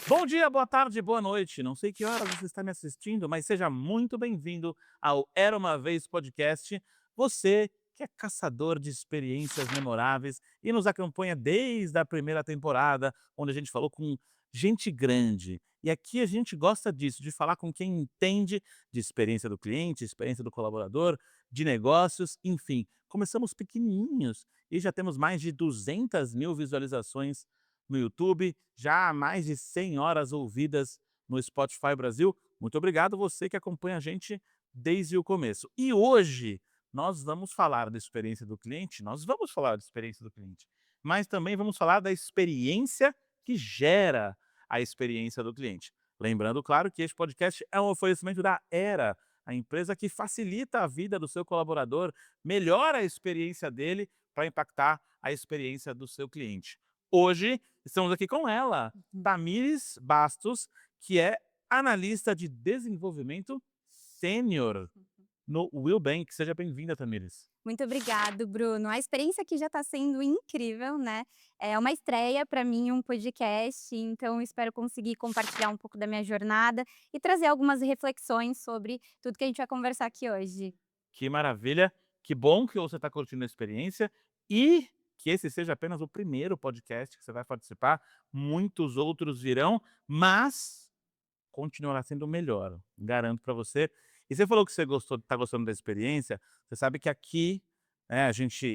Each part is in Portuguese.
Bom dia, boa tarde, boa noite. Não sei que horas você está me assistindo, mas seja muito bem-vindo ao Era Uma Vez Podcast. Você que é caçador de experiências memoráveis e nos acompanha desde a primeira temporada, onde a gente falou com gente grande. E aqui a gente gosta disso, de falar com quem entende de experiência do cliente, experiência do colaborador, de negócios, enfim. Começamos pequenininhos e já temos mais de 200 mil visualizações no YouTube, já há mais de 100 horas ouvidas no Spotify Brasil. Muito obrigado você que acompanha a gente desde o começo. E hoje nós vamos falar da experiência do cliente, mas também vamos falar da experiência que gera a experiência do cliente. Lembrando, claro, que este podcast é um oferecimento da Era, a empresa que facilita a vida do seu colaborador, melhora a experiência dele para impactar a experiência do seu cliente. Hoje estamos aqui com ela, Uhum. Tamires Bastos, que é analista de desenvolvimento sênior no Willbank. Seja bem-vinda, Tamires. Muito obrigado, Bruno. A experiência aqui já está sendo incrível, né. É uma estreia para mim, um podcast, então espero conseguir compartilhar um pouco da minha jornada e trazer algumas reflexões sobre tudo que a gente vai conversar aqui hoje. Que maravilha, que bom que você está curtindo a experiência e que esse seja apenas o primeiro podcast que você vai participar. Muitos outros virão, mas continuará sendo o melhor, garanto para você. E você falou que você gostou, tá gostando da experiência, você sabe que aqui,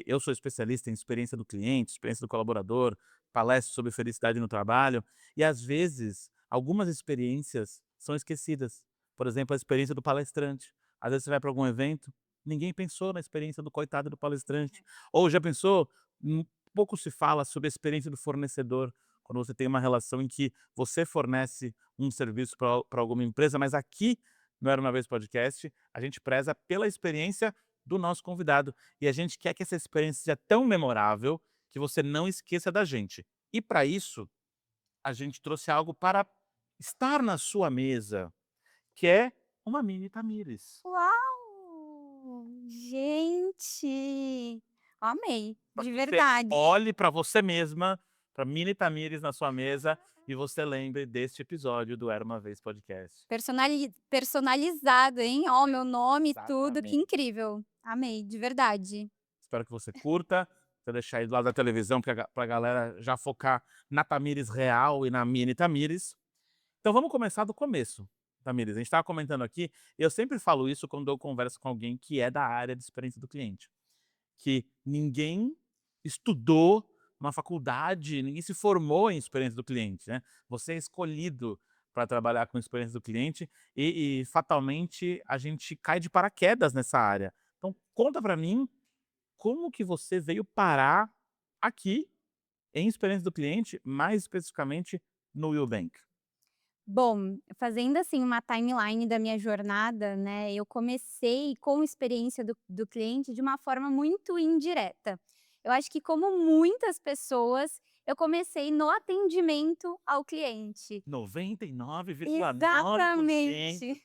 eu sou especialista em experiência do cliente, experiência do colaborador, palestro sobre felicidade no trabalho, e às vezes algumas experiências são esquecidas. Por exemplo, a experiência do palestrante. Às vezes você vai para algum evento, ninguém pensou na experiência do coitado do palestrante. Ou já pensou, pouco se fala sobre a experiência do fornecedor, quando você tem uma relação em que você fornece um serviço para alguma empresa, mas aqui no Era Uma Vez Podcast, a gente preza pela experiência do nosso convidado. E a gente quer que essa experiência seja tão memorável que você não esqueça da gente. E para isso, a gente trouxe algo para estar na sua mesa, que é uma mini Tamires. Uau! Gente, amei, Para de que você verdade. olhe para você mesma, para mini Tamires na sua mesa, e você lembre deste episódio do Era Uma Vez Podcast. Personalizado, hein. Ó, meu nome e tudo, que Exatamente. incrível. Amei, de verdade. Espero que você curta. Você deixar aí do lado da televisão para a galera já focar na Tamires real e na mini Tamires. Então vamos começar do começo, Tamires. A gente estava comentando aqui, eu sempre falo isso quando eu converso com alguém que é da área de experiência do cliente, que ninguém estudou na faculdade, ninguém se formou em experiência do cliente, né. Você é escolhido para trabalhar com experiência do cliente e fatalmente a gente cai de paraquedas nessa área. Então conta para mim como que você veio parar aqui em experiência do cliente, mais especificamente no Willbank? Bom, fazendo assim uma timeline da minha jornada, né, eu comecei com experiência do cliente de uma forma muito indireta. Eu acho que como muitas pessoas, eu comecei no atendimento ao cliente. 99,9%. Exatamente.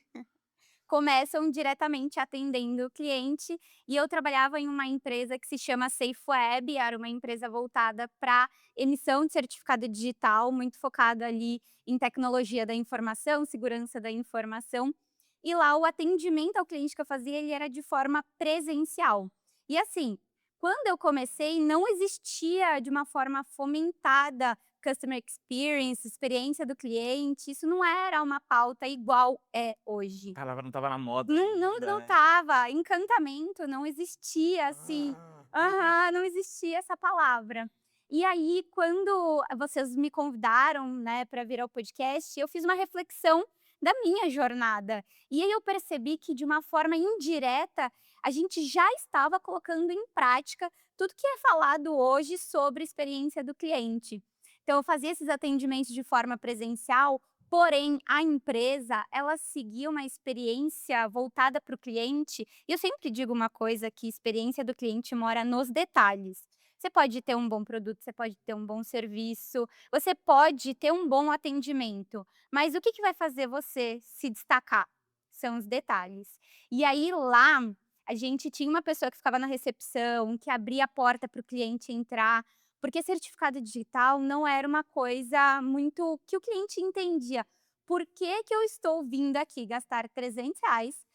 Começam diretamente atendendo o cliente, e eu trabalhava em uma empresa que se chama SafeWeb, era uma empresa voltada para emissão de certificado digital, muito focada ali em tecnologia da informação, segurança da informação, e lá o atendimento ao cliente que eu fazia, ele era de forma presencial. E assim, quando eu comecei não existia de uma forma fomentada customer experience, experiência do cliente, isso não era uma pauta igual é hoje. Não estava na moda Não ainda, né. estava, encantamento não existia, assim. Ah. Aham, não existia essa palavra. E aí quando vocês me convidaram, né, para vir ao podcast, eu fiz uma reflexão da minha jornada. E aí eu percebi que de uma forma indireta, a gente já estava colocando em prática tudo que é falado hoje sobre experiência do cliente. Então eu fazia esses atendimentos de forma presencial. Porém, a empresa, ela seguia uma experiência voltada para o cliente, e eu sempre digo uma coisa, que experiência do cliente mora nos detalhes. Você pode ter um bom produto, você pode ter um bom serviço, você pode ter um bom atendimento, mas o que que vai fazer você se destacar? São os detalhes. E aí lá, a gente tinha uma pessoa que ficava na recepção, que abria a porta para o cliente entrar, porque certificado digital não era uma coisa muito que o cliente entendia. Por que que eu estou vindo aqui gastar R$ 300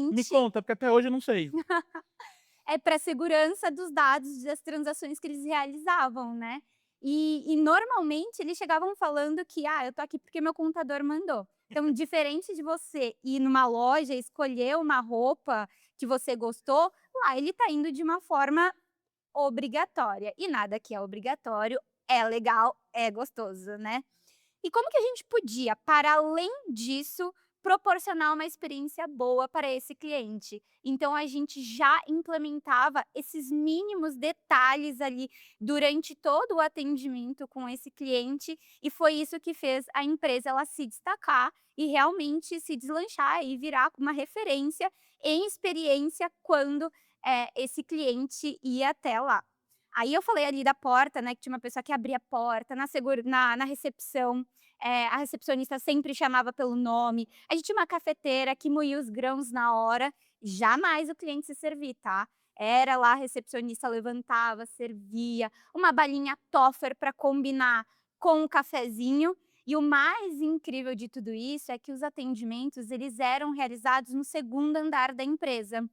Me presencialmente conta, porque até hoje eu não sei. para segurança dos dados das transações que eles realizavam, né. E normalmente eles chegavam falando que: "Ah, eu tô aqui porque meu contador mandou". Então, diferente de você ir numa loja, escolher uma roupa que você gostou, lá ele tá indo de uma forma obrigatória, e nada que é obrigatório é legal, é gostoso, né. E como que a gente podia, para além disso, proporcionar uma experiência boa para esse cliente? Então a gente já implementava esses mínimos detalhes ali durante todo o atendimento com esse cliente, e foi isso que fez a empresa ela se destacar e realmente se deslanchar e virar uma referência em experiência quando, esse cliente ia até lá. Aí eu falei ali da porta, né, que tinha uma pessoa que abria a porta, na recepção, a recepcionista sempre chamava pelo nome, a gente tinha uma cafeteira que moía os grãos na hora, jamais o cliente se servir, tá. Era lá a recepcionista levantava, servia, uma balinha Toffer para combinar com o cafezinho, e o mais incrível de tudo isso é que os atendimentos eles eram realizados no segundo andar da empresa.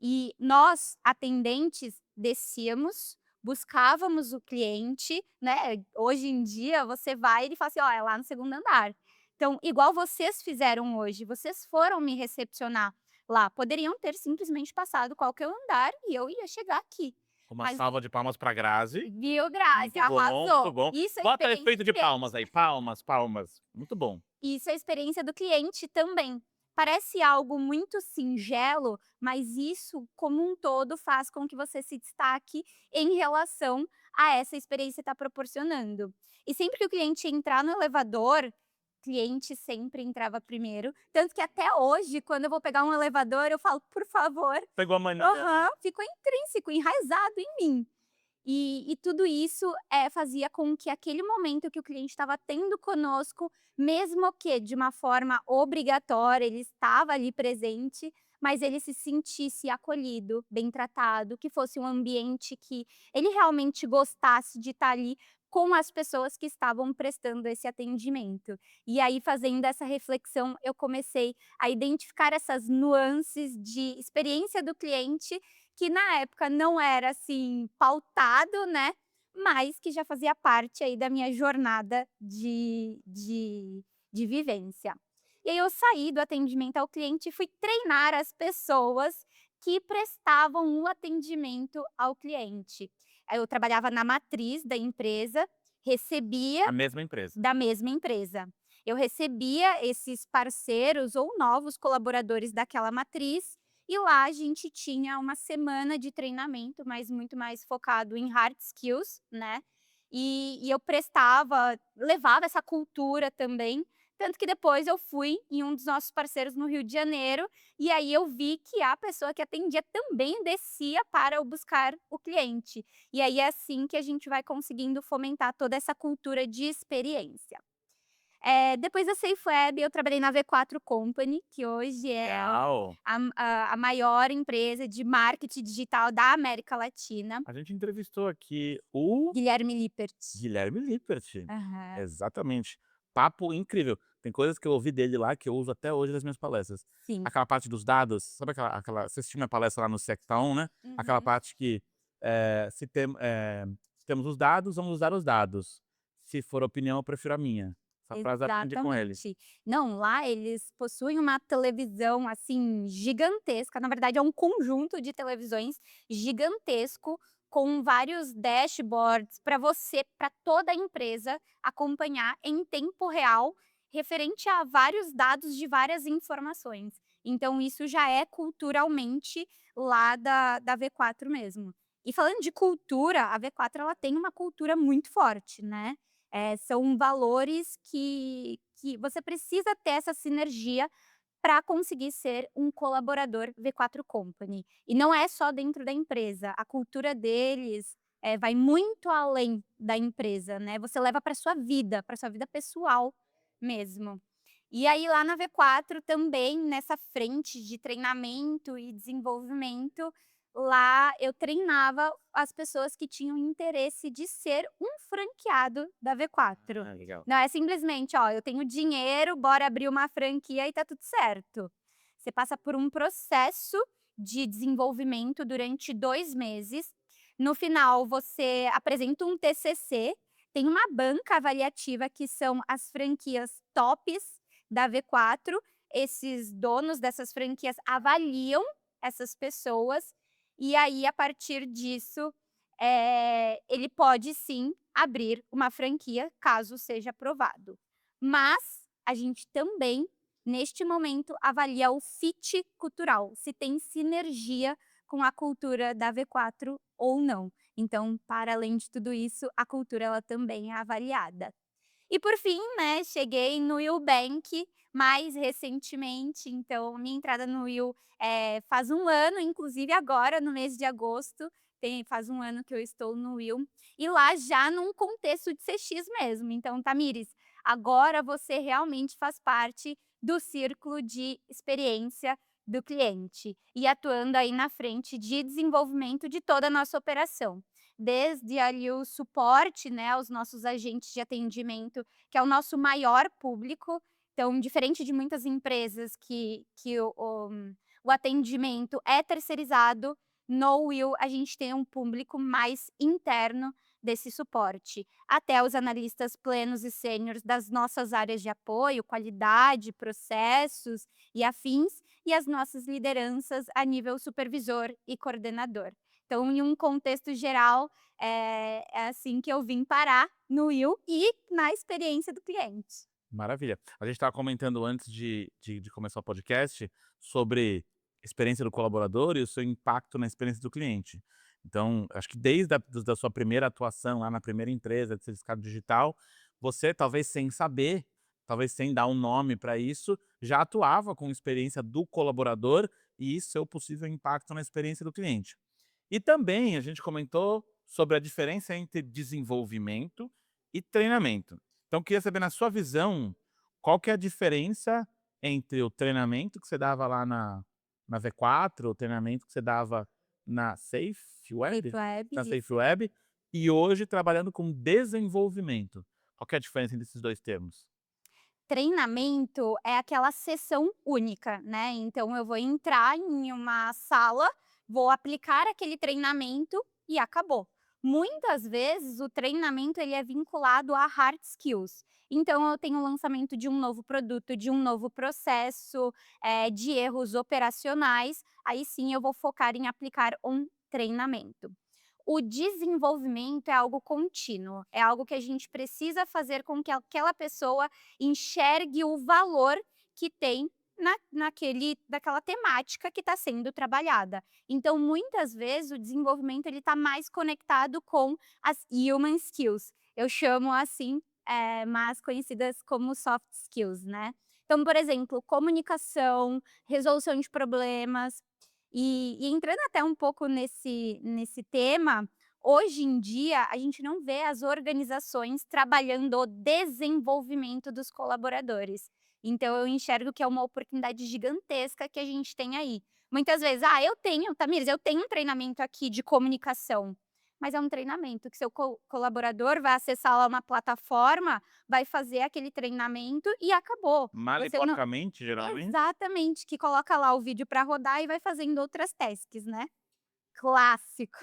E nós, atendentes, descíamos, buscávamos o cliente, né, hoje em dia você vai e ele fala assim: "Ó, é lá no segundo andar". Então, igual vocês fizeram hoje, vocês foram me recepcionar lá, poderiam ter simplesmente passado qualquer andar e eu ia chegar aqui. Uma Mas salva de palmas pra Grazi. viu, Grazi, Muito bom, muito arrasou. bom. Isso é Bota experiência efeito do de cliente. palmas aí, palmas, palmas. Muito bom. Isso é a experiência do cliente também. Parece algo muito singelo, mas isso, como um todo, faz com que você se destaque em relação a essa experiência que está proporcionando. E sempre que o cliente entrar no elevador, o cliente sempre entrava primeiro. Tanto que até hoje, quando eu vou pegar um elevador, eu falo, por favor. Pegou a mania. Aham, ficou intrínseco, enraizado em mim. E tudo isso, fazia com que aquele momento que o cliente estava tendo conosco, mesmo que de uma forma obrigatória, ele estava ali presente, mas ele se sentisse acolhido, bem tratado, que fosse um ambiente que ele realmente gostasse de estar ali com as pessoas que estavam prestando esse atendimento. E aí, fazendo essa reflexão, eu comecei a identificar essas nuances de experiência do cliente que na época não era, assim, pautado, né, mas que já fazia parte aí da minha jornada de vivência. E aí eu saí do atendimento ao cliente e fui treinar as pessoas que prestavam o atendimento ao cliente. Aí eu trabalhava na matriz da empresa, recebia A mesma empresa. da mesma empresa. Eu recebia esses parceiros ou novos colaboradores daquela matriz, e lá a gente tinha uma semana de treinamento, mas muito mais focado em hard skills, né. E eu levava essa cultura também, tanto que depois eu fui em um dos nossos parceiros no Rio de Janeiro, e aí eu vi que a pessoa que atendia também descia para o buscar o cliente. E aí é assim que a gente vai conseguindo fomentar toda essa cultura de experiência. Depois da SafeWeb eu trabalhei na V4 Company, que hoje é Legal. a maior empresa de marketing digital da América Latina. A gente entrevistou aqui o Guilherme Lippert. Guilherme Lippert. Aham, Exatamente. Papo incrível. Tem coisas que eu ouvi dele lá que eu uso até hoje nas minhas palestras. sim. Aquela parte dos dados, sabe você assistiu minha palestra lá no Secta 1, né? Aquela Uhum. parte que, se temos os dados, vamos usar os dados. Se for opinião, eu prefiro a minha. Essa frase eu aprendi com ele. Exatamente. Não, lá eles possuem uma televisão, assim, gigantesca, na verdade é um conjunto de televisões gigantesco, com vários dashboards para toda a empresa acompanhar em tempo real, referente a vários dados de várias informações. Então isso já é culturalmente lá da V4 mesmo. E falando de cultura, a V4 ela tem uma cultura muito forte, né. São valores que você precisa ter essa sinergia para conseguir ser um colaborador V4 Company. E não é só dentro da empresa, a cultura deles, vai muito além da empresa, né, você leva para sua vida pessoal mesmo. E aí lá na V4 também, nessa frente de treinamento e desenvolvimento, Lá eu treinava as pessoas que tinham interesse de ser um franqueado da V4. Ah, legal. Não é simplesmente: "Ó, eu tenho dinheiro, bora abrir uma franquia e tá tudo certo". Você passa por um processo de desenvolvimento durante 2 meses. No final, você apresenta um TCC, tem uma banca avaliativa que são as franquias tops da V4. Esses donos dessas franquias avaliam essas pessoas e aí, a partir disso, ele pode sim abrir uma franquia, caso seja aprovado. Mas a gente também, neste momento, avalia o fit cultural, se tem sinergia com a cultura da V4 ou não. Então, para além de tudo isso, a cultura ela também é avaliada. E por fim, né, cheguei no Nubank mais recentemente, então minha entrada no Will, faz um ano, inclusive agora no mês de agosto, faz um ano que eu estou no Will, e lá já num contexto de CX mesmo. Então, Tamires, agora você realmente faz parte do círculo de experiência do cliente, e atuando aí na frente de desenvolvimento de toda a nossa operação. Desde ali o suporte, né, aos nossos agentes de atendimento, que é o nosso maior público. Então, diferente de muitas empresas que o atendimento é terceirizado, no Will a gente tem um público mais interno desse suporte. Até os analistas plenos e sêniores das nossas áreas de apoio, qualidade, processos e afins, e as nossas lideranças a nível supervisor e coordenador. Então, em um contexto geral, é assim que eu vim parar no Will e na experiência do cliente. Maravilha. A gente estava comentando antes de começar o podcast sobre experiência do colaborador e o seu impacto na experiência do cliente. Então, acho que desde da sua primeira atuação lá na primeira empresa de certificado digital, você talvez sem saber, talvez sem dar um nome para isso, já atuava com experiência do colaborador e seu possível impacto na experiência do cliente. E também a gente comentou sobre a diferença entre desenvolvimento e treinamento. Então, queria saber, na sua visão, qual que é a diferença entre o treinamento que você dava lá na V4, o treinamento que você dava na Safe Safe Web? Web, Na Safe isso. Web, e hoje trabalhando com desenvolvimento. Qual que é a diferença entre esses dois termos? Treinamento é aquela sessão única, né, então eu vou entrar em uma sala, vou aplicar aquele treinamento e acabou. Muitas vezes o treinamento ele é vinculado a hard skills, então eu tenho o lançamento de um novo produto, de um novo processo, de erros operacionais, aí sim eu vou focar em aplicar um treinamento. O desenvolvimento é algo contínuo, é algo que a gente precisa fazer com que aquela pessoa enxergue o valor que tem naquela temática que está sendo trabalhada. Então, muitas vezes, o desenvolvimento ele está mais conectado com as human skills. Eu chamo assim, mas conhecidas como soft skills, né. Então, por exemplo, comunicação, resolução de problemas, e entrando até um pouco nesse tema, hoje em dia a gente não vê as organizações trabalhando o desenvolvimento dos colaboradores. Então eu enxergo que é uma oportunidade gigantesca que a gente tem aí. Muitas vezes: "Ah, eu tenho, Tamires, eu tenho um treinamento aqui de comunicação", mas é um treinamento que seu colaborador vai acessar lá uma plataforma, vai fazer aquele treinamento e acabou. Mal e Você não porcamente, geralmente? Exatamente, que coloca lá o vídeo para rodar e vai fazendo outras tasks, né. Clássico.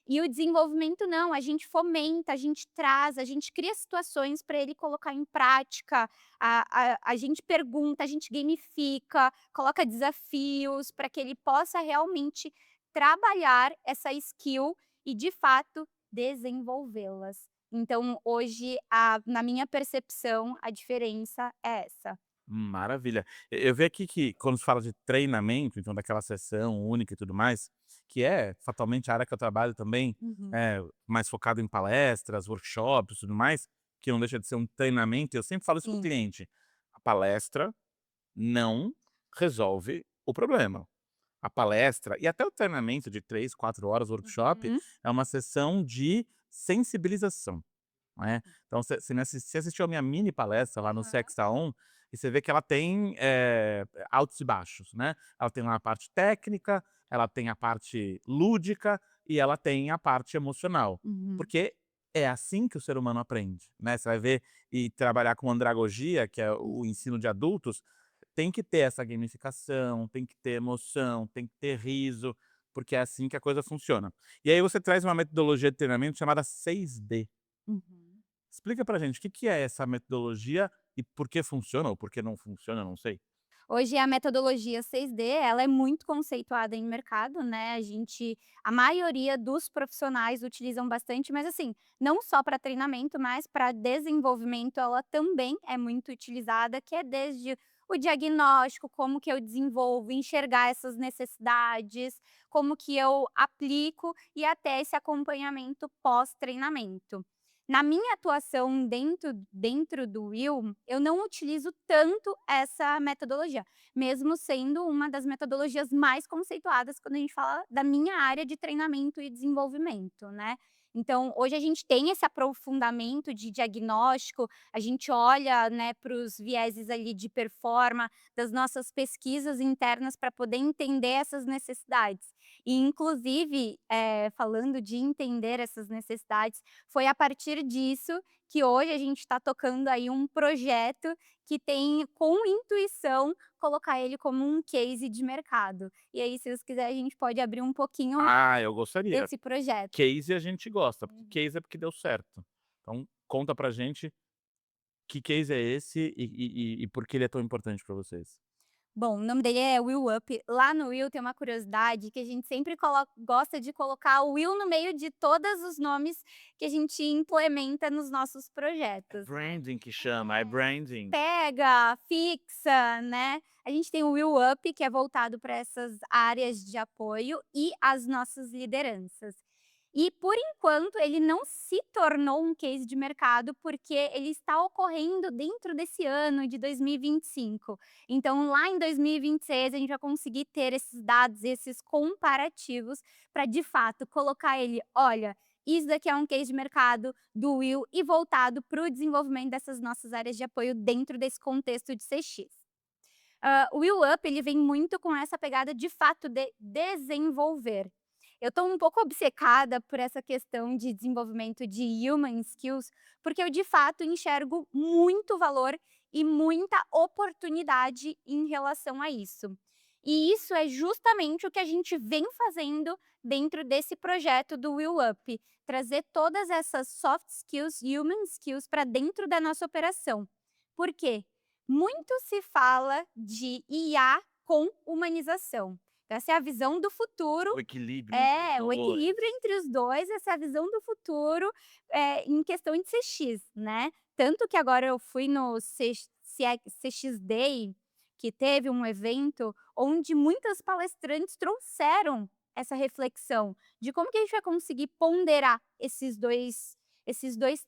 E o desenvolvimento não, a gente fomenta, a gente traz, a gente cria situações para ele colocar em prática, a gente pergunta, a gente gamifica, coloca desafios para que ele possa realmente trabalhar essa skill e, de fato, desenvolvê-las. Então hoje, na minha percepção, a diferença é essa. Maravilha. Eu vi aqui que quando se fala de treinamento, então daquela sessão única e tudo mais, que é fatalmente a área que eu trabalho também, Uhum. mais focado em palestras, workshops e tudo mais, que não deixa de ser um treinamento, e eu sempre falo isso para o Sim. cliente: a palestra não resolve o problema. A palestra e até o treinamento de 3, 4 horas, workshop, Uhum. é uma sessão de sensibilização. Né. Então você assistiu a minha mini palestra lá no Aham. CXA On, e você vê que ela tem, altos e baixos, né. Ela tem uma parte técnica, ela tem a parte lúdica e ela tem a parte emocional. Uhum. Porque é assim que o ser humano aprende, né. Você vai ver e trabalhar com andragogia, que é o ensino de adultos, tem que ter essa gamificação, tem que ter emoção, tem que ter riso, porque é assim que a coisa funciona. E aí você traz uma metodologia de treinamento chamada 6D. Uhum. Explica pra gente o que que é essa metodologia e por que funciona ou por que não funciona, não sei. Hoje a metodologia 6D, ela é muito conceituada em mercado, né, a maioria dos profissionais utilizam bastante, mas assim, não só para treinamento, mas para desenvolvimento ela também é muito utilizada, que é desde o diagnóstico, como que eu desenvolvo, enxergar essas necessidades, como que eu aplico e até esse acompanhamento pós-treinamento. Na minha atuação dentro do Will, eu não utilizo tanto essa metodologia, mesmo sendo uma das metodologias mais conceituadas quando a gente fala da minha área de treinamento e desenvolvimento, né. Então, hoje a gente tem esse aprofundamento de diagnóstico, a gente olha, né, para os vieses ali de performa das nossas pesquisas internas para poder entender essas necessidades. E inclusive, falando de entender essas necessidades, foi a partir disso que hoje a gente está tocando aí um projeto que tem com intuição colocar ele como um case de mercado. E aí, se você quiser, a gente pode abrir um pouquinho Ah, eu gostaria. desse projeto. Case a gente gosta, porque Uhum. case é porque deu certo. Então conta pra gente que case é esse e por que ele é tão importante pra vocês. Bom, o nome dele é Will Up. Lá no Will tem uma curiosidade que a gente sempre gosta de colocar o Will no meio de todos os nomes que a gente implementa nos nossos É projetos. branding que chama, é branding. Pega, fixa, né. A gente tem o Will Up, que é voltado para essas áreas de apoio e as nossas lideranças. E por enquanto ele não se tornou um case de mercado, porque ele está ocorrendo dentro desse ano de 2025. Então lá em 2026 a gente vai conseguir ter esses dados, esses comparativos, para de fato colocar ele: "Olha, isso daqui é um case de mercado do Will e voltado para o desenvolvimento dessas nossas áreas de apoio dentro desse contexto de CX". O Will Up ele vem muito com essa pegada de fato de desenvolver. Eu estou um pouco obcecada por essa questão de desenvolvimento de human skills, porque eu de fato enxergo muito valor e muita oportunidade em relação a isso. E isso é justamente o que a gente vem fazendo dentro desse projeto do Will Up, trazer todas essas soft skills, human skills para dentro da nossa operação. Por quê? Muito se fala de IA com humanização. Essa é a visão do futuro, O equilíbrio entre os o equilíbrio 2. entre os 2, essa é a visão do futuro, em questão de CX, né. Tanto que agora eu fui no CX Day, que teve um evento onde muitas palestrantes trouxeram essa reflexão de como que a gente vai conseguir ponderar esses dois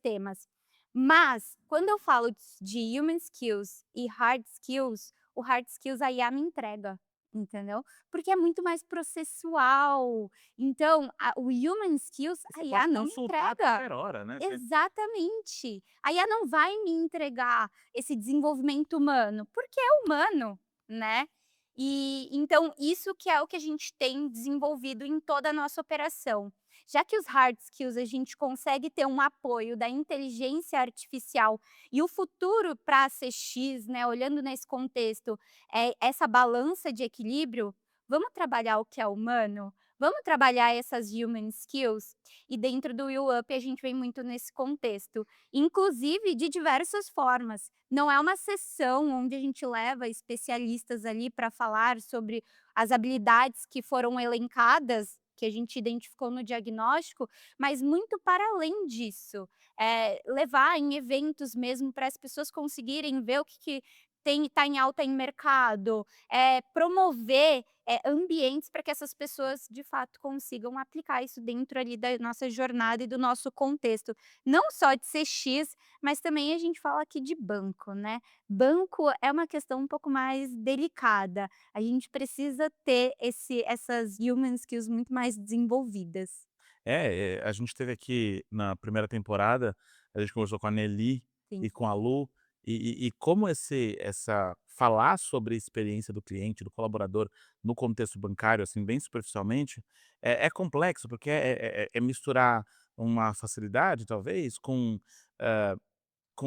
temas. Mas, quando eu falo de human skills e hard skills, o hard skills a IA me entrega, entendeu? Porque é muito mais processual. Então, o human skills E a você IA pode não me consultar a entrega. qualquer hora, né, você Exatamente. A IA não vai me entregar esse desenvolvimento humano, porque é humano, né? E então isso que é o que a gente tem desenvolvido em toda a nossa operação. Já que os hard skills a gente consegue ter um apoio da inteligência artificial e o futuro para a CX, né, olhando nesse contexto, é essa balança de equilíbrio, vamos trabalhar o que é humano? Vamos trabalhar essas human skills? E dentro do Will Up a gente vem muito nesse contexto, inclusive de diversas formas. Não é uma sessão onde a gente leva especialistas ali para falar sobre as habilidades que foram elencadas, que a gente identificou no diagnóstico, mas muito para além disso. Levar em eventos mesmo para as pessoas conseguirem ver o que está em alta em mercado, promover ambientes para que essas pessoas de fato consigam aplicar isso dentro ali da nossa jornada e do nosso contexto. Não só de CX, mas também a gente fala aqui de banco, né. Banco é uma questão um pouco mais delicada, a gente precisa ter essas human skills muito mais desenvolvidas. a gente teve aqui na primeira temporada, a gente conversou com a Nelly Sim. e com a Lu, E como essa falar sobre a experiência do cliente, do colaborador, no contexto bancário, assim, bem superficialmente, é complexo, porque é misturar uma facilidade, talvez, com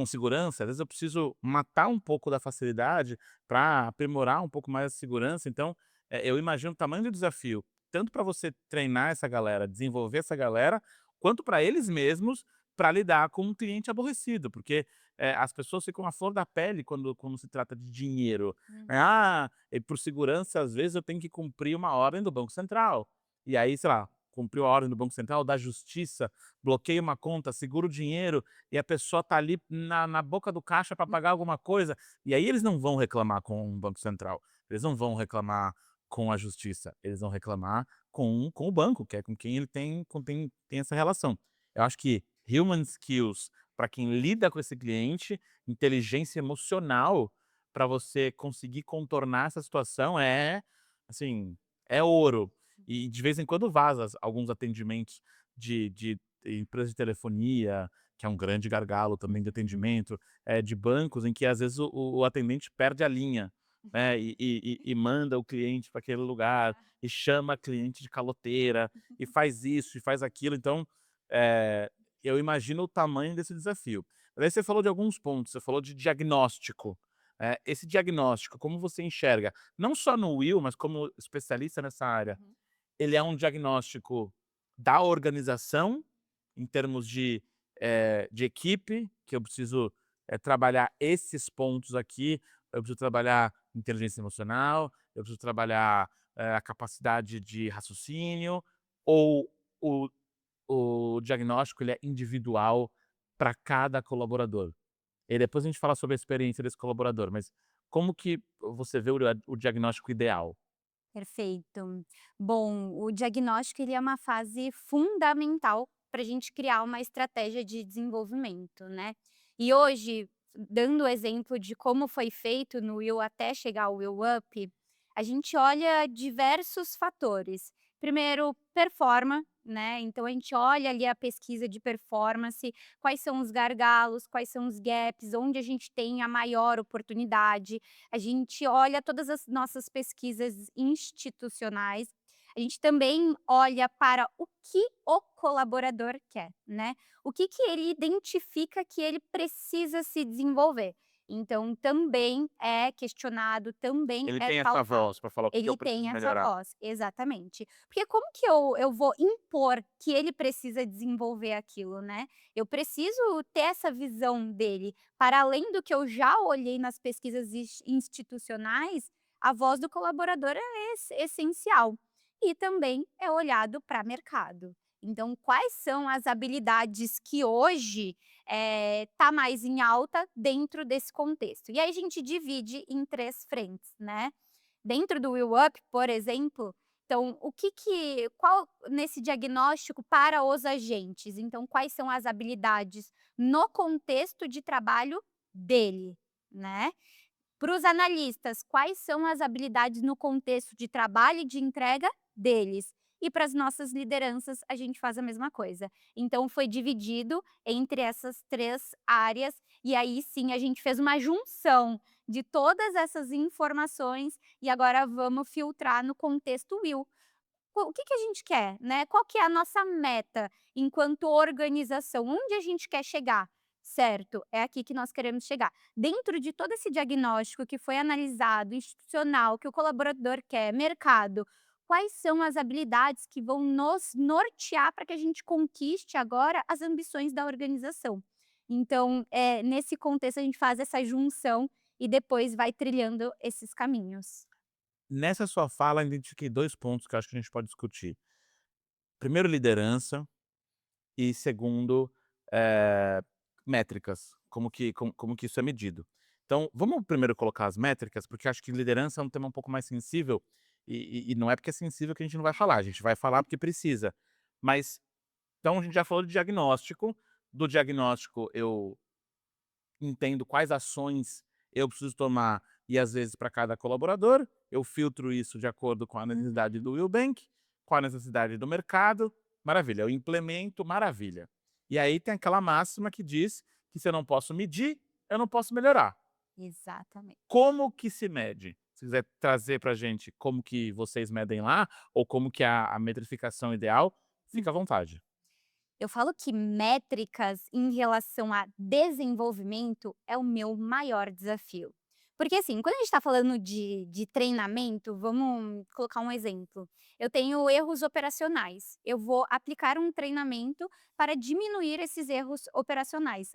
segurança. Às vezes eu preciso matar um pouco da facilidade para aprimorar um pouco mais a segurança. Então, eu imagino o tamanho do desafio, tanto para você treinar essa galera, desenvolver essa galera, quanto para eles mesmos, para lidar com um cliente aborrecido, porque, as pessoas ficam à flor da pele quando se trata de dinheiro. Hum. "Ah, e por segurança, às vezes, eu tenho que cumprir uma ordem do Banco Central". E aí, sei lá, cumpriu a ordem do Banco Central, da justiça, bloqueia uma conta, segura o dinheiro, e a pessoa tá ali na boca do caixa para pagar alguma coisa, e aí eles não vão reclamar com o Banco Central, eles não vão reclamar com a justiça, eles vão reclamar com o banco, que é com quem ele tem essa relação. Eu acho que human skills para quem lida com esse cliente, inteligência emocional para você conseguir contornar essa situação assim, é ouro. E de vez em quando vaza alguns atendimentos de empresa de telefonia, que é um grande gargalo também de atendimento, de bancos em que às vezes o atendente perde a linha, né, e manda o cliente para aquele lugar, e chama a cliente de caloteira, e faz isso, e faz aquilo. Então, eh, eu imagino o tamanho desse desafio. Mas aí você falou de alguns pontos, você falou de diagnóstico. Esse diagnóstico, como você enxerga, não só no Will, mas como especialista nessa área, Uhum. ele é um diagnóstico da organização, em termos de equipe, que eu preciso, trabalhar esses pontos aqui, eu preciso trabalhar inteligência emocional, eu preciso trabalhar, a capacidade de raciocínio, ou o o diagnóstico ele é individual para cada colaborador? E depois a gente fala sobre a experiência desse colaborador, mas como que você vê o diagnóstico ideal? Perfeito. Bom, o diagnóstico ele é uma fase fundamental para a gente criar uma estratégia de desenvolvimento, né. E hoje, dando o exemplo de como foi feito no Will até chegar ao Will Up, a gente olha diversos fatores. Primeiro, né, então a gente olha ali a pesquisa de performance, quais são os gargalos, quais são os gaps, onde a gente tem a maior oportunidade. A gente olha todas as nossas pesquisas institucionais, a gente também olha para o que o colaborador quer, né. O que que ele identifica que ele precisa se desenvolver. Então também é questionado, também Ele é tem essa pautado. voz para falar o que eu Ele tem preciso essa melhorar. voz, exatamente. Porque como que eu vou impor que ele precisa desenvolver aquilo, né. Eu preciso ter essa visão dele, para além do que eu já olhei nas pesquisas institucionais, a voz do colaborador é essencial. E também é olhado para mercado. Então, quais são as habilidades que hoje tá mais em alta dentro desse contexto? E aí a gente divide em 3 frentes, né. Dentro do Will Up, por exemplo, então o que que qual nesse diagnóstico para os agentes, então quais são as habilidades no contexto de trabalho dele, né. Para os analistas, quais são as habilidades no contexto de trabalho e de entrega deles. E para as nossas lideranças, a gente faz a mesma coisa. Então foi dividido entre essas 3 áreas, e aí sim a gente fez uma junção de todas essas informações, e agora vamos filtrar no contexto Will. O que que a gente quer, né? Qual que é a nossa meta enquanto organização? Onde a gente quer chegar? Certo, é aqui que nós queremos chegar. Dentro de todo esse diagnóstico que foi analisado, institucional, que o colaborador quer, mercado, quais são as habilidades que vão nos nortear para que a gente conquiste agora as ambições da organização? Então, nesse contexto, a gente faz essa junção e depois vai trilhando esses caminhos. Nessa sua fala, identifiquei 2 pontos que eu acho que a gente pode discutir. Primeiro, liderança, e segundo, eh, métricas, como que isso é medido. Então, vamos primeiro colocar as métricas, porque acho que liderança é um tema um pouco mais sensível, e não é porque é sensível que a gente não vai falar, a gente vai falar porque precisa. Mas, então a gente já falou de diagnóstico, do diagnóstico eu entendo quais ações eu preciso tomar e às vezes para cada colaborador, eu filtro isso de acordo com a necessidade Uhum. do Will Bank, com a necessidade do mercado, maravilha, eu implemento, maravilha. E aí tem aquela máxima que diz que se eu não posso medir, eu não posso melhorar. Exatamente. Como que se mede? Se quiser trazer pra gente como que vocês medem lá, ou como que é a metrificação ideal, fica à Uhum. vontade. Eu falo que métricas em relação a desenvolvimento é o meu maior desafio. Porque assim, quando a gente está falando de treinamento, vamos colocar um exemplo. Eu tenho erros operacionais. Eu vou aplicar um treinamento para diminuir esses erros operacionais.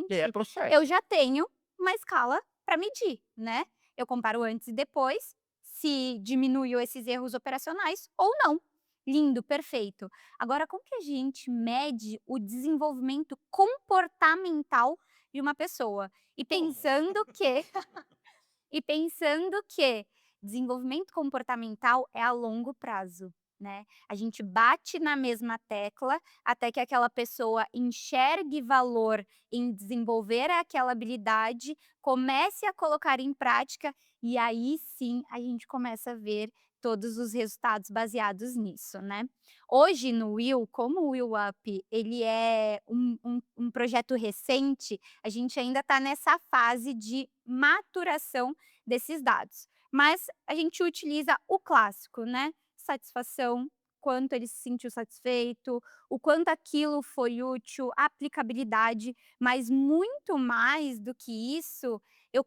E é Automaticamente, eu processo. já tenho uma escala para medir, né? Eu comparo antes e depois, se diminuiu esses erros operacionais ou não. Lindo, perfeito. Agora, como que a gente mede o desenvolvimento comportamental de uma pessoa? E Como? pensando que desenvolvimento comportamental é a longo prazo, né. A gente bate na mesma tecla até que aquela pessoa enxergue valor em desenvolver aquela habilidade, comece a colocar em prática, e aí sim a gente começa a ver todos os resultados baseados nisso, né. Hoje no Will, como o Will Up ele é um projeto recente, a gente ainda está nessa fase de maturação desses dados. Mas a gente utiliza o clássico, né, satisfação, quanto ele se sentiu satisfeito, o quanto aquilo foi útil, aplicabilidade, mas muito mais do que isso, eu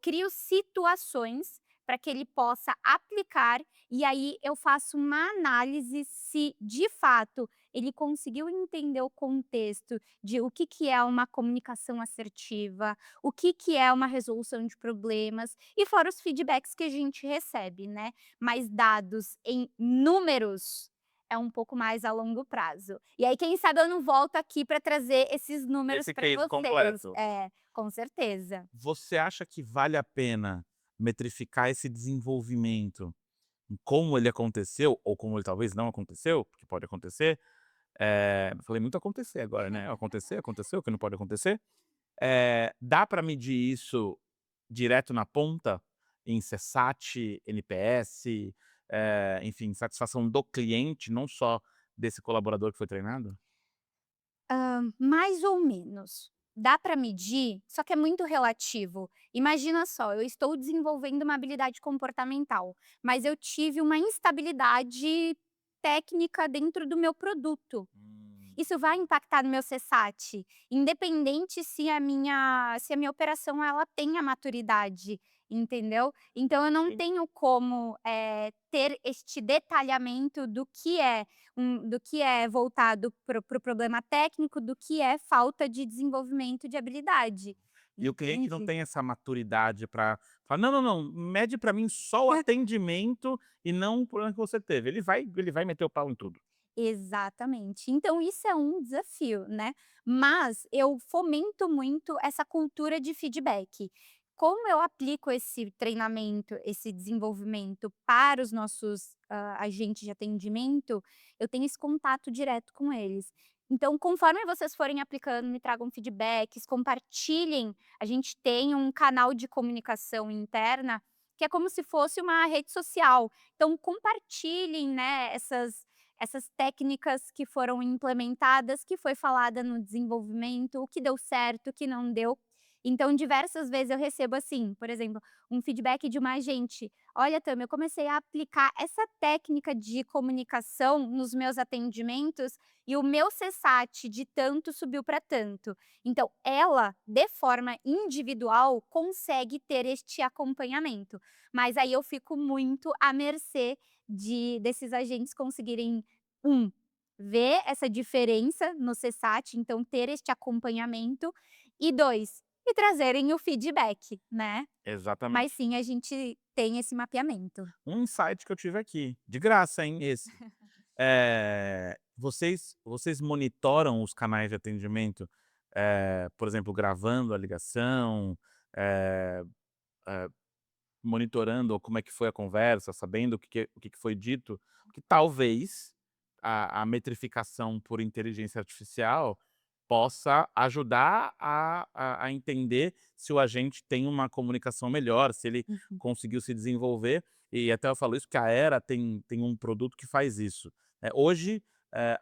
crio situações para que ele possa aplicar, e aí eu faço uma análise se de fato ele conseguiu entender o contexto de o que que é uma comunicação assertiva, o que que é uma resolução de problemas, e fora os feedbacks que a gente recebe, né. Mas dados em números é um pouco mais a longo prazo. E aí quem sabe eu não volto aqui para trazer esses números Esse para case vocês. completo. É, com certeza. Você acha que vale a pena metrificar esse desenvolvimento em como ele aconteceu, ou como ele talvez não aconteceu, porque pode acontecer, falei muito acontecer agora, né, acontecer, aconteceu, o que não pode acontecer. Dá para medir isso direto na ponta, em CSAT, NPS, enfim, satisfação do cliente, não só desse colaborador que foi treinado? Mais ou menos. Dá para medir, só que é muito relativo. Imagina só, eu estou desenvolvendo uma habilidade comportamental, mas eu tive uma instabilidade técnica dentro do meu produto. Hum. Isso vai impactar no meu CSAT, independente se a minha operação ela tem a maturidade, entendeu. Então eu não Sim. tenho como, ter este detalhamento do que é voltado para o problema técnico, do que é falta de desenvolvimento de habilidade, E o cliente não entende? tem essa maturidade para falar: "Não, não, não, mede para mim só o atendimento e não o problema que você teve". Ele vai meter o pau em tudo. Exatamente. Então isso é um desafio, né, mas eu fomento muito essa cultura de feedback. Como eu aplico esse treinamento, esse desenvolvimento para os nossos, agentes de atendimento, eu tenho esse contato direto com eles. Então conforme vocês forem aplicando, me tragam feedbacks, compartilhem. A gente tem um canal de comunicação interna, que é como se fosse uma rede social. Então compartilhem, né, essas técnicas que foram implementadas, que foi falada no desenvolvimento, o que deu certo, o que não deu. Então, diversas vezes eu recebo assim, por exemplo, um feedback de uma agente: "Olha, Tami, eu comecei a aplicar essa técnica de comunicação nos meus atendimentos e o meu CSAT de tanto subiu para tanto". Então, ela, de forma individual, consegue ter este acompanhamento, mas aí eu fico muito à mercê desses agentes conseguirem, um, ver essa diferença no CSAT, então ter este acompanhamento, e 2, e trazerem o feedback, né. Mas Exatamente. sim, a gente tem esse mapeamento. Um insight que eu tive aqui, de graça, hein, esse. Vocês monitoram os canais de atendimento, por exemplo, gravando a ligação, eh monitorando como é que foi a conversa, sabendo o que que foi dito, porque talvez a metrificação por inteligência artificial possa ajudar a entender se o agente tem uma comunicação melhor, se ele Uhum. conseguiu se desenvolver, e até eu falo isso, que a Era tem um produto que faz isso. Hoje,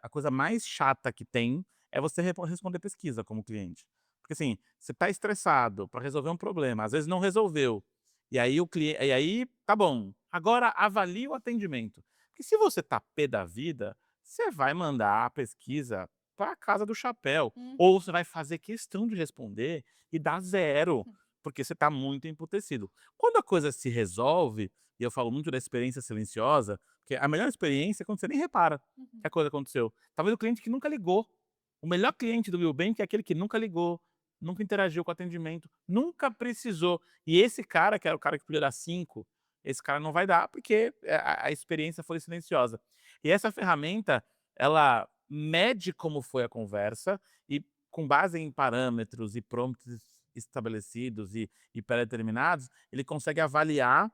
a coisa mais chata que tem é você responder pesquisa como cliente. Porque assim, você está estressado para resolver um problema, às vezes não resolveu, e aí tá bom, agora avalie o atendimento. Porque se você tá pé da vida, você vai mandar a pesquisa para casa do chapéu, Uhum. ou você vai fazer questão de responder e dar zero, porque você está muito emputecido. Quando a coisa se resolve, e eu falo muito da experiência silenciosa, porque a melhor experiência é quando você nem repara que Uhum. a coisa aconteceu. Talvez o cliente que nunca ligou. O melhor cliente do Nubank é aquele que nunca ligou, nunca interagiu com o atendimento, nunca precisou. E esse cara, que era o cara que podia dar 5, esse cara não vai dar, porque a experiência foi silenciosa. E essa ferramenta, ela mede como foi a conversa e, com base em parâmetros e prompts estabelecidos e pré-determinados, ele consegue avaliar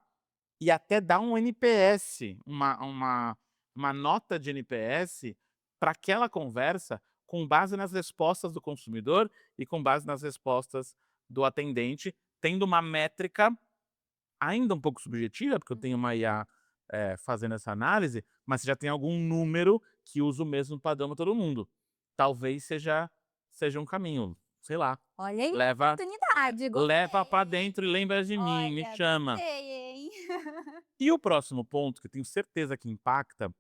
e até dar um NPS, uma nota de NPS para aquela conversa, com base nas respostas do consumidor e com base nas respostas do atendente, tendo uma métrica ainda um pouco subjetiva, porque eu tenho uma IA, fazendo essa análise, mas você já tem algum número que usa o mesmo padrão para todo mundo. Talvez seja um caminho, sei lá, Olha aí, leva oportunidade, leva para gostei. dentro e lembra de mim, me Olha, chama. gostei, hein. E o próximo ponto, que eu tenho certeza que impacta,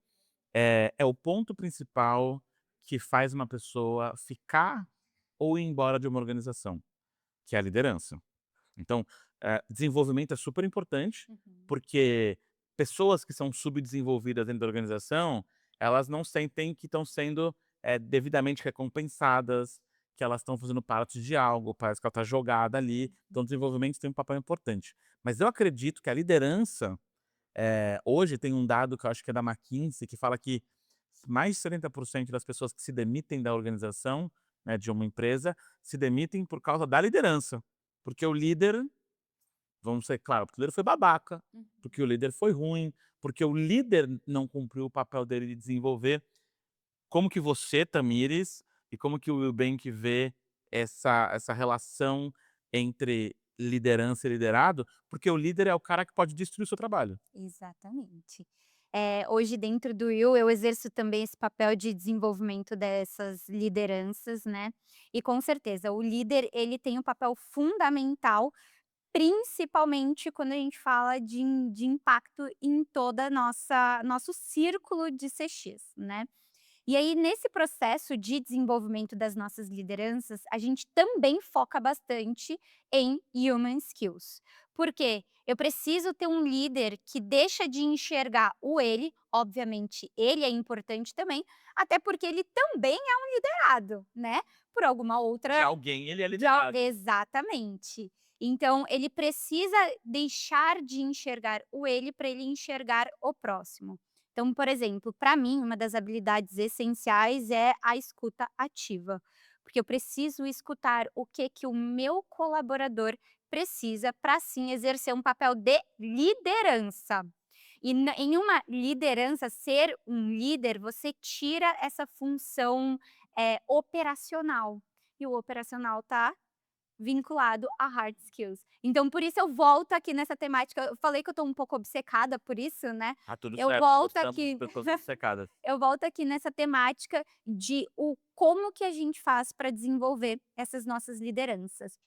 é o ponto principal que faz uma pessoa ficar ou ir embora de uma organização, que é a liderança. Então, desenvolvimento é super importante, Uhum. porque pessoas que são subdesenvolvidas dentro da organização, elas não sentem que estão sendo, devidamente recompensadas, que elas estão fazendo parte de algo, parece que ela está jogada ali, então o desenvolvimento tem um papel importante. Mas eu acredito que a liderança, hoje tem um dado que eu acho que é da McKinsey, que fala que mais de 70% das pessoas que se demitem da organização, né, de uma empresa, se demitem por causa da liderança. Porque o líder, vamos ser claro, porque o líder foi babaca, Uhum. porque o líder foi ruim, porque o líder não cumpriu o papel dele de desenvolver. Como que você, Tamires, e como que o Eubank vê essa relação entre liderança e liderado? Porque o líder é o cara que pode destruir o seu trabalho. Exatamente. Hoje dentro do Will eu exerço também esse papel de desenvolvimento dessas lideranças, né, e com certeza o líder ele tem um papel fundamental, principalmente quando a gente fala de impacto em toda a nossa nosso círculo de CX, né. E aí, nesse processo de desenvolvimento das nossas lideranças, a gente também foca bastante em human skills. Por quê? Eu preciso ter um líder que deixa de enxergar o ele, obviamente ele é importante também, até porque ele também é um liderado, né? Por alguma De outra. alguém ele é liderado. Exatamente. Então, ele precisa deixar de enxergar o ele para ele enxergar o próximo. Então, por exemplo, para mim, uma das habilidades essenciais é a escuta ativa, porque eu preciso escutar o que o meu colaborador precisa para sim exercer um papel de liderança. E em uma liderança, ser um líder, você tira essa função operacional. E o operacional está vinculado a hard skills. Então por isso eu volto aqui nessa temática, eu falei que eu estou um pouco obcecada por isso, né, Ah, tudo eu certo, volto gostamos de aqui pessoas obcecadas. eu volto aqui nessa temática de o como que a gente faz para desenvolver essas nossas lideranças.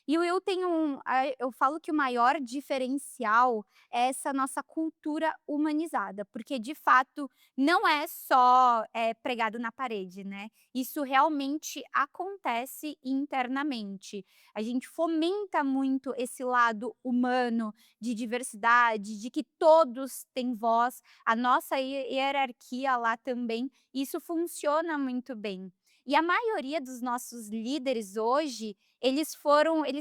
E eu tenho eu falo que o maior diferencial é essa nossa cultura humanizada, porque de fato não é só, pregado na parede, né, isso realmente acontece internamente. A gente fomenta muito esse lado humano, de diversidade, de que todos têm voz, a nossa hierarquia lá também, isso funciona muito bem. E a maioria dos nossos líderes hoje, eles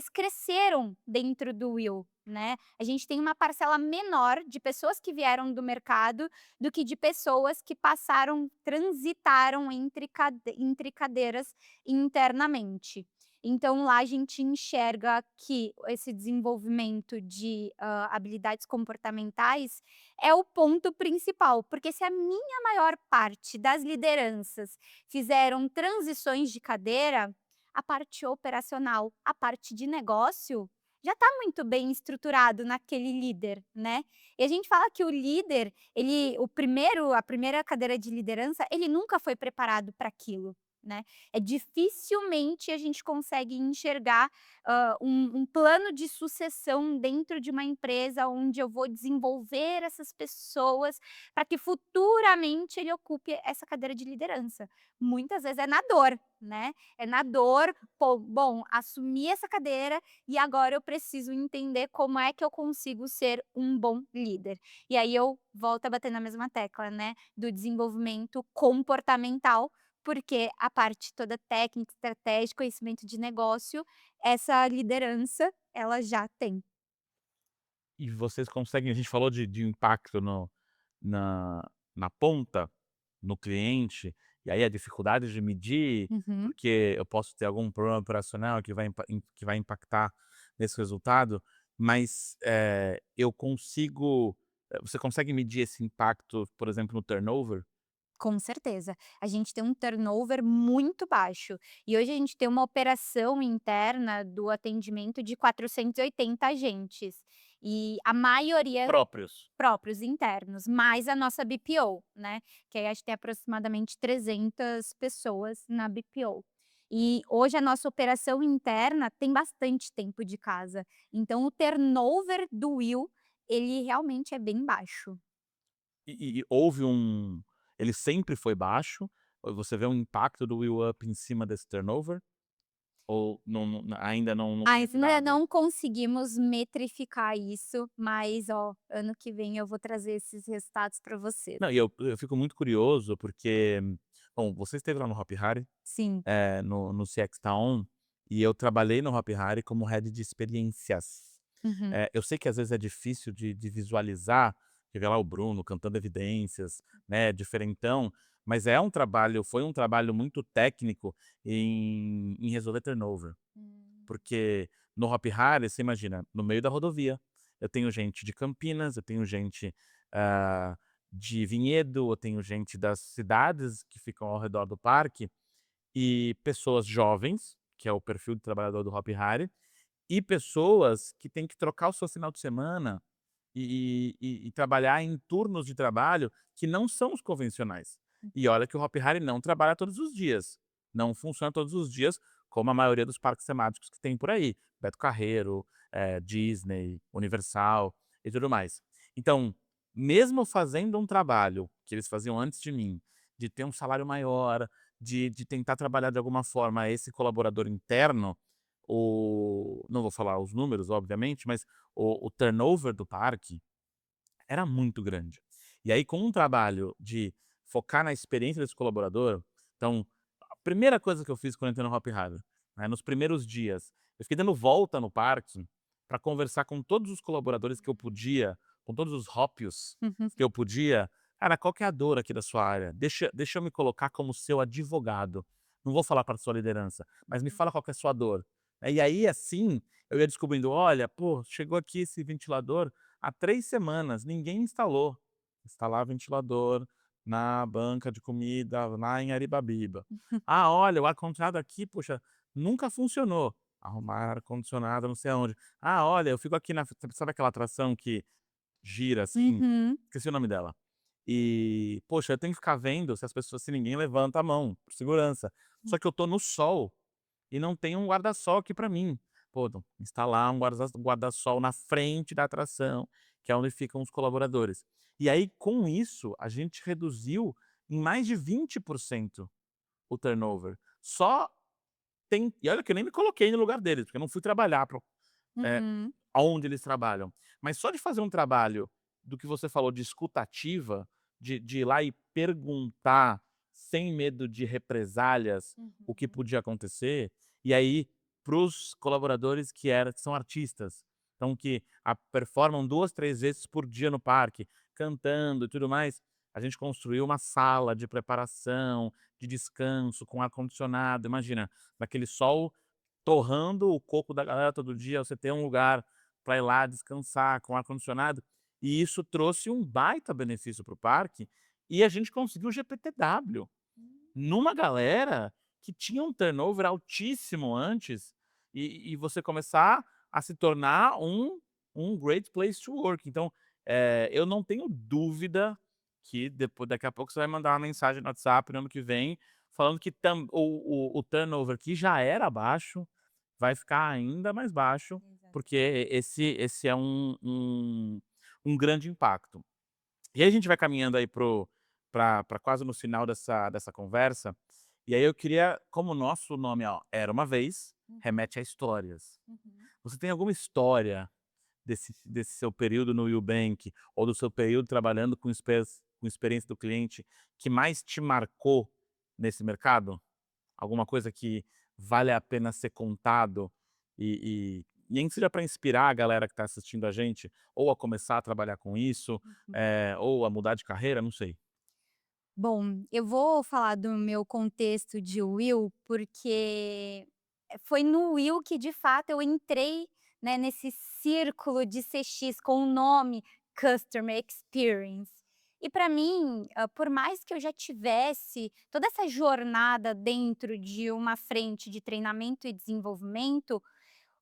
cresceram dentro do Will, né. A gente tem uma parcela menor de pessoas que vieram do mercado, do que de pessoas que transitaram entre cadeiras internamente. Então lá a gente enxerga que esse desenvolvimento de, habilidades comportamentais é o ponto principal, porque se a minha maior parte das lideranças fizeram transições de cadeira, a parte operacional, a parte de negócio, já está muito bem estruturado naquele líder, né. E a gente fala que o líder, a primeira cadeira de liderança, ele nunca foi preparado para aquilo, né. Dificilmente a gente consegue enxergar, um plano de sucessão dentro de uma empresa onde eu vou desenvolver essas pessoas para que futuramente ele ocupe essa cadeira de liderança. Muitas vezes é na dor, né, é na dor, "Pô, bom, assumi essa cadeira e agora eu preciso entender como é que eu consigo ser um bom líder". E aí eu volto a bater na mesma tecla, né, do desenvolvimento comportamental, porque a parte toda técnica, estratégia, conhecimento de negócio, essa liderança ela já tem. E vocês conseguem, a gente falou de impacto na na ponta, no cliente, e aí a dificuldade de medir, Uhum. porque eu posso ter algum problema operacional que vai impactar nesse resultado, mas, eu consigo você consegue medir esse impacto, por exemplo, no turnover? Com certeza. A gente tem um turnover muito baixo. E hoje a gente tem uma operação interna do atendimento de 480 agentes. E a maioria Próprios. próprios internos, mais a nossa BPO, né, que aí acho que tem aproximadamente 300 pessoas na BPO. E hoje a nossa operação interna tem bastante tempo de casa, então o turnover do Will, ele realmente é bem baixo. E houve ele sempre foi baixo? Ou você vê um impacto do Will Up em cima desse turnover? Ou ainda não tem esse Ainda dado? não conseguimos metrificar isso, mas ó, ano que vem eu vou trazer esses resultados para você. Não, e eu fico muito curioso porque, bom, você esteve lá no Hopi Hari, Sim. no CX Town, e eu trabalhei no Hopi Hari como head de experiências. Uhum. Eu sei que às vezes é difícil de visualizar, de ver lá o Bruno cantando evidências, né, diferentão, mas foi um trabalho muito técnico em resolver turnover. Hum. Porque no Hopi Hari, você imagina, no meio da rodovia, eu tenho gente de Campinas, eu tenho gente, ah, de Vinhedo, eu tenho gente das cidades que ficam ao redor do parque, e pessoas jovens, que é o perfil de trabalhador do Hopi Hari, e pessoas que têm que trocar o seu final de semana e trabalhar em turnos de trabalho que não são os convencionais. E olha que o Hopi Hari não trabalha todos os dias, não funciona todos os dias, como a maioria dos parques temáticos que tem por aí, Beto Carreiro, Disney, Universal e tudo mais. Então, mesmo fazendo um trabalho que eles faziam antes de mim, de ter um salário maior, de tentar trabalhar de alguma forma esse colaborador interno, não vou falar os números, obviamente, mas o turnover do parque era muito grande. E aí, com um trabalho de focar na experiência desse colaborador, então, a primeira coisa que eu fiz quando entrei no Hopi Hari, né, nos primeiros dias, eu fiquei dando volta no parque para conversar com todos os colaboradores que eu podia, com todos os Hopios Uhum. que eu podia. Cara, qual que é a dor aqui da sua área? Deixa eu me colocar como seu advogado. Não vou falar para sua liderança, mas me fala qual que é a sua dor. E aí, assim, eu ia descobrindo: olha, pô, chegou aqui esse ventilador há 3 semanas, ninguém instalou. Instalar ventilador na banca de comida lá em Aribabiba. Ah, olha, o ar-condicionado aqui, poxa, nunca funcionou. Arrumar ar-condicionado não sei aonde. Ah, olha, eu fico aqui sabe aquela atração que gira assim? Uhum. Esqueci o nome dela. E, poxa, eu tenho que ficar vendo se ninguém levanta a mão, por segurança. Só que eu tô no sol e não tem um guarda-sol aqui pra mim. Pô, então, instalar um guarda-sol na frente da atração, que é onde ficam os colaboradores. E aí, com isso, a gente reduziu em mais de 20% o turnover. Só e olha que eu nem me coloquei no lugar deles, porque eu não fui trabalhar eh, Uhum. aonde eles trabalham. Mas só de fazer um trabalho do que você falou de escutativa, de ir lá e perguntar sem medo de represálias o que Uhum. podia acontecer, e aí para os colaboradores que são artistas, então que performam 2, 3 vezes por dia no parque, cantando e tudo mais, a gente construiu uma sala de preparação, de descanso, com ar-condicionado, imagina, naquele sol torrando o coco da galera todo dia, você ter um lugar para ir lá descansar com ar-condicionado, e isso trouxe um baita benefício para o parque, e a gente conseguiu o GPTW, numa galera que tinha um turnover altíssimo antes, e você começar a se tornar um great place to work. Então, eu não tenho dúvida que daqui a pouco você vai mandar uma mensagem no WhatsApp no ano que vem, falando que o turnover que já era baixo, vai ficar ainda mais baixo, Exato. porque esse é um grande impacto. E aí a gente vai caminhando aí para quase no final dessa conversa, e aí eu queria, como o nosso nome, ó, Era Uma Vez, Uhum, remete a histórias. uhum. Você tem alguma história desse seu período no Eubank, ou do seu período trabalhando com experiência do cliente, que mais te marcou nesse mercado? Alguma coisa que vale a pena ser contado e nem que seja para inspirar a galera que está assistindo a gente, ou a começar a trabalhar com isso, Uhum. ou a mudar de carreira, não sei. Bom, eu vou falar do meu contexto de Will, porque foi no Will que de fato eu entrei, né, nesse círculo de CX com o nome Customer Experience. E para mim, por mais que eu já tivesse toda essa jornada dentro de uma frente de treinamento e desenvolvimento,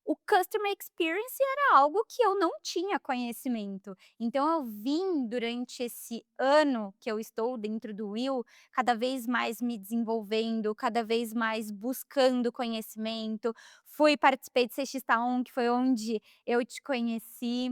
o customer experience era algo que eu não tinha conhecimento. Então eu vim durante esse ano que eu estou dentro do Will, cada vez mais me desenvolvendo, cada vez mais buscando conhecimento. Participei de CX Town, que foi onde eu te conheci.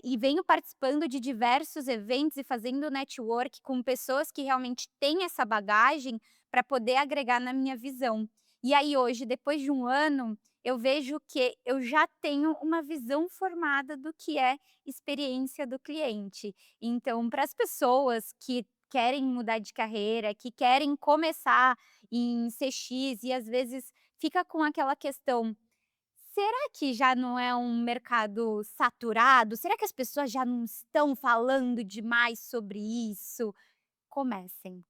E venho participando de diversos eventos e fazendo network com pessoas que realmente têm essa bagagem para poder agregar na minha visão. E aí hoje, depois de um ano, eu vejo que eu já tenho uma visão formada do que é experiência do cliente. Então, para as pessoas que querem mudar de carreira, que querem começar em CX e às vezes fica com aquela questão: será que já não é um mercado saturado? Será que as pessoas já não estão falando demais sobre isso? Comecem.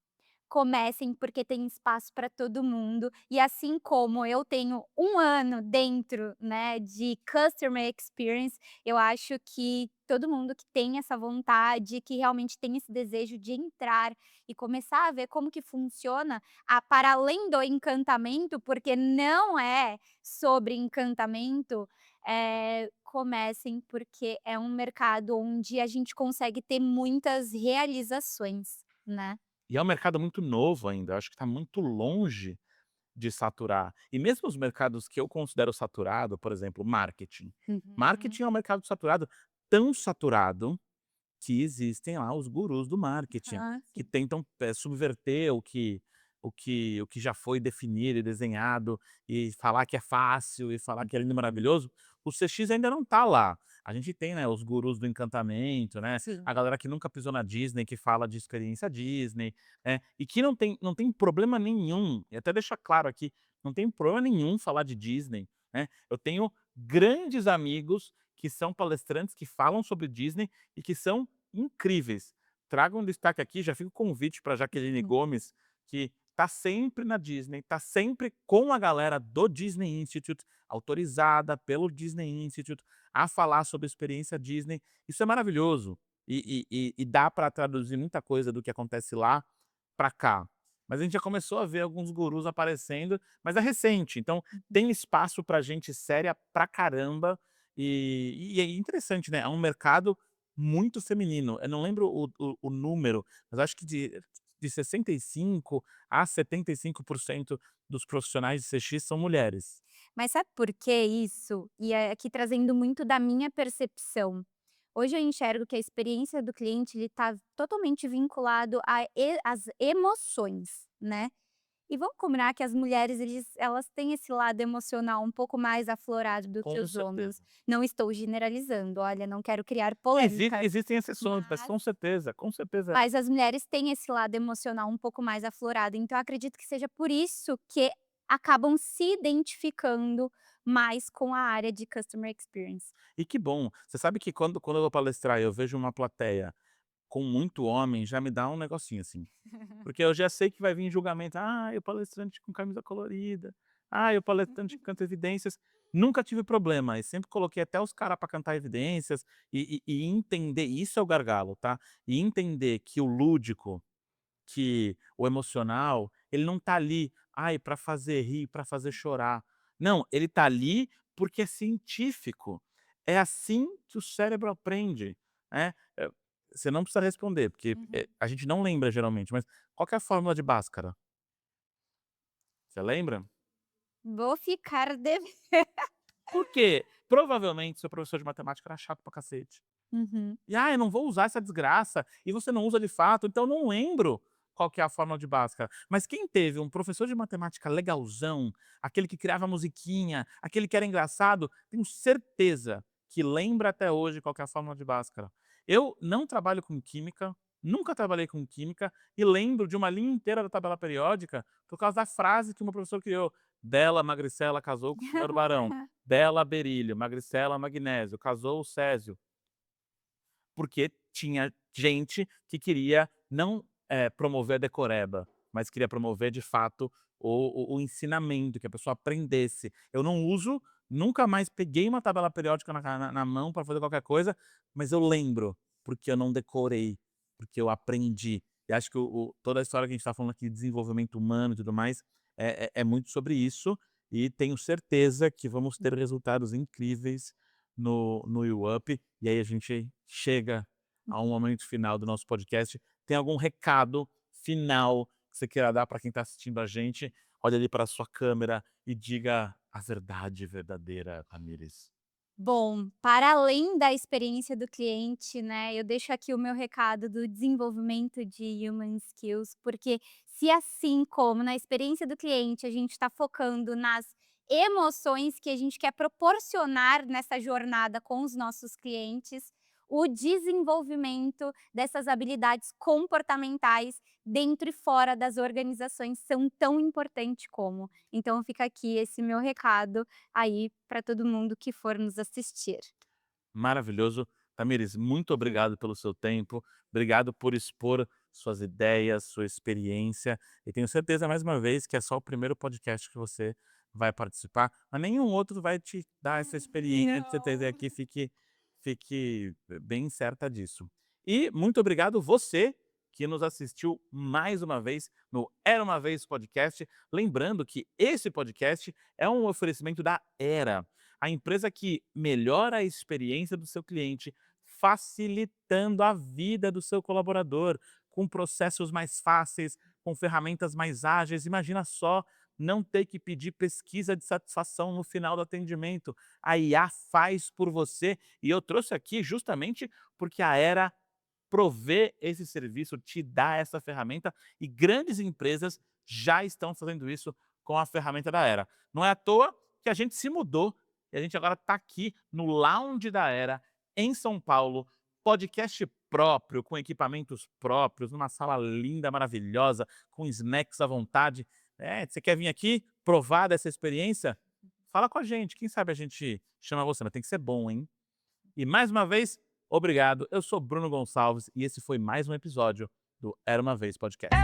Comecem, porque tem espaço para todo mundo, e assim como eu tenho um ano dentro, né, de customer experience, eu acho que todo mundo que tem essa vontade, que realmente tem esse desejo de entrar e começar a ver como que funciona, para além do encantamento, porque não é sobre encantamento, comecem, porque é um mercado onde a gente consegue ter muitas realizações, né. E é um mercado muito novo ainda, eu acho que está muito longe de saturar. E mesmo os mercados que eu considero saturado, por exemplo, marketing. Uhum. Marketing é um mercado saturado, tão saturado que existem lá os gurus do marketing, Ah, que sim. tentam, subverter o que já foi definido e desenhado, e falar que é fácil, e falar que é lindo e Uhum. maravilhoso. O CX ainda não tá lá. A gente tem, né, os gurus do encantamento, né, Sim. a galera que nunca pisou na Disney, que fala de experiência Disney, né, e que não tem problema nenhum, e até deixar claro aqui, não tem problema nenhum falar de Disney, né. Eu tenho grandes amigos que são palestrantes, que falam sobre Disney e que são incríveis. Trago um destaque aqui, já fica o convite para Jaqueline Hum. Gomes, que tá sempre na Disney, tá sempre com a galera do Disney Institute, autorizada pelo Disney Institute a falar sobre a experiência Disney. Isso é maravilhoso e dá para traduzir muita coisa do que acontece lá para cá. Mas a gente já começou a ver alguns gurus aparecendo, mas é recente, então tem espaço para gente séria pra caramba, e é interessante, né, é um mercado muito feminino. Eu não lembro o número, mas acho que de 65 a 75% dos profissionais de CX são mulheres. Mas sabe por que isso? E é aqui trazendo muito da minha percepção. Hoje eu enxergo que a experiência do cliente ele está totalmente vinculado às emoções, né. E vamos combinar que as mulheres elas têm esse lado emocional um pouco mais aflorado do que Com os homens. certeza. Não estou generalizando, olha, não quero criar polêmicas, Existem exceções, mas mas com certeza. Mas as mulheres têm esse lado emocional um pouco mais aflorado, então eu acredito que seja por isso que acabam se identificando mais com a área de customer experience. E que bom. Você sabe que quando eu vou palestrar e eu vejo uma plateia com muito homem, já me dá um negocinho assim. Porque eu já sei que vai vir julgamento: "Ah, o palestrante com camisa colorida. Ah, o palestrante que canta evidências". Nunca tive problema, e sempre coloquei até os cara para cantar evidências, e entender isso é o gargalo, tá. E entender que o lúdico, que o emocional, ele não tá ali, ai, para fazer rir, para fazer chorar. Não, ele tá ali porque é científico. É assim que o cérebro aprende, né. Você não precisa responder, porque, Uhum. a gente não lembra geralmente, mas qual que é a fórmula de Bhaskara? Você lembra? Vou ficar devendo. Por quê? Provavelmente seu professor de matemática era chato pra cacete. Uhum. E, eu não vou usar essa desgraça, e você não usa de fato, então eu não lembro qual que é a fórmula de Bhaskara. Mas quem teve um professor de matemática legalzão, aquele que criava musiquinha, aquele que era engraçado, tenho certeza que lembra até hoje qual que é a fórmula de Bhaskara. Eu não trabalho com química, nunca trabalhei com química, e lembro de uma linha inteira da tabela periódica por causa da frase que o meu professor criou. Bela Magricela casou com o senhor barão. Bela berílio, Magricela magnésio, casou o césio. Porque tinha gente que queria não, promover a decoreba, mas queria promover de fato o ensinamento, que a pessoa aprendesse. Eu não uso, nunca mais peguei uma tabela periódica na mão para fazer qualquer coisa, mas eu lembro, porque eu não decorei, porque eu aprendi. E acho que toda a história que a gente está falando aqui de desenvolvimento humano e tudo mais, é muito sobre isso, e tenho certeza que vamos ter resultados incríveis no YouUp. E aí a gente chega ao momento final do nosso podcast. Tem algum recado final que você queira dar para quem está assistindo a gente? Olha ali para a sua câmera e diga a verdade verdadeira, Tamires. Bom, para além da experiência do cliente, né, eu deixo aqui o meu recado do desenvolvimento de human skills, porque se assim como na experiência do cliente a gente está focando nas emoções que a gente quer proporcionar nessa jornada com os nossos clientes, o desenvolvimento dessas habilidades comportamentais dentro e fora das organizações são tão importante como. Então fica aqui esse meu recado aí para todo mundo que for nos assistir. Maravilhoso. Tamires, muito Hum. obrigado pelo seu tempo, obrigado por expor suas ideias, sua experiência, e tenho certeza, mais uma vez, que é só o primeiro podcast que você vai participar, mas nenhum outro vai te dar essa experiência de você ter Não. aqui, fique bem certa disso. E muito obrigado você que nos assistiu mais uma vez no Era Uma Vez Podcast, lembrando que esse podcast é um oferecimento da Era, a empresa que melhora a experiência do seu cliente, facilitando a vida do seu colaborador, com processos mais fáceis, com ferramentas mais ágeis. Imagina só não ter que pedir pesquisa de satisfação no final do atendimento. A IA faz por você. E eu trouxe aqui justamente porque a Era provê esse serviço, te dá essa ferramenta, e grandes empresas já estão fazendo isso com a ferramenta da Era. Não é à toa que a gente se mudou e a gente agora está aqui no lounge da Era, em São Paulo, podcast próprio, com equipamentos próprios, numa sala linda, maravilhosa, com snacks à vontade. Você quer vir aqui provar dessa experiência? Fala com a gente, quem sabe a gente chama você, mas tem que ser bom, hein? E mais uma vez, obrigado. Eu sou Bruno Gonçalves e esse foi mais um episódio do Era Uma Vez Podcast.